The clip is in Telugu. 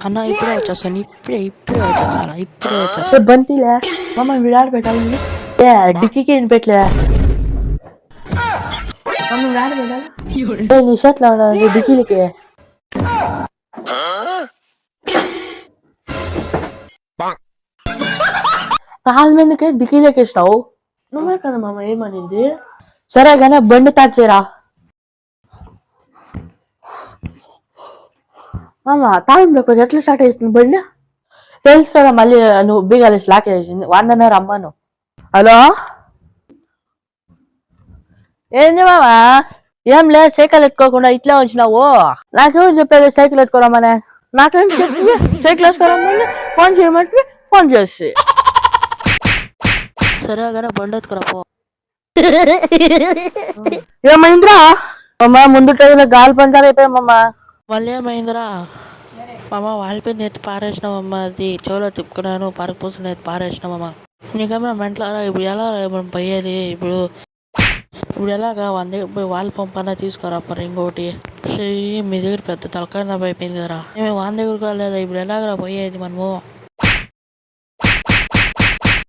అన్న ఇప్పుడే వచ్చేస్తాను, ఇప్పుడే వచ్చేస్తాను, ఇప్పుడే వచ్చేస్తాను. బంతిలే మామ విడాడు పెట్టాలి డిక్కీకి ఏం పెట్టలే మమ్మీ విడాడు పెట్టాలి నీ షర్ట్లో ఉండాలి డిక్కీలకి కాలు మీదకే డిక్కీలోకి ఇస్తావు నువ్వే కదా మామ ఏమనింది సరే కానీ బండి స్టార్ట్ చేయరా మామ తాళంలో కొంచెం ఎట్లా స్టార్ట్ అవుతుంది బండి తెలుసు కదా మళ్ళీ నువ్వు బిగాలేసి లాక్ వేసింది వాడినన్నా రమ్మను హలో ఏంది మామా ఏం లేదు సైకిల్ ఎత్తుకోకుండా ఇట్లా వచ్చినావు నాకేం చెప్పేది సైకిల్ ఎత్తుకోరమ్మనే నాకేం చెప్తుంది సైకిల్ వేసుకోరమ్మని ఫోన్ చేయమంటే ఫోన్ చేసి సరే కానీ బండి ఎత్తుకురా పో. ఏమైందిరా అమ్మా ముందు టైంలో గాలి పంచారు అయిపోయామమ్మా మళ్ళీ ఏమైందిరా మామ వాలిపోయింది, ఎత్తి పారేసినామమ్మ. అది చెవులో తిప్పుకున్నాను, పరకు పూసిన ఎత్తి పారేసినామమ్మ. నీకేమైనా మెంటలారా? ఇప్పుడు ఎలా మనం పోయేది? ఇప్పుడు ఎలాగా 100 పోయి వాళ్ళ పంపన్నా తీసుకురా పర్ ఇంకోటి. మీ దగ్గర పెద్ద తలకాయ అయిపోయింది కదా, మేము 100 దగ్గర కాలేదా? ఇప్పుడు ఎలాగరా పోయేది మనము?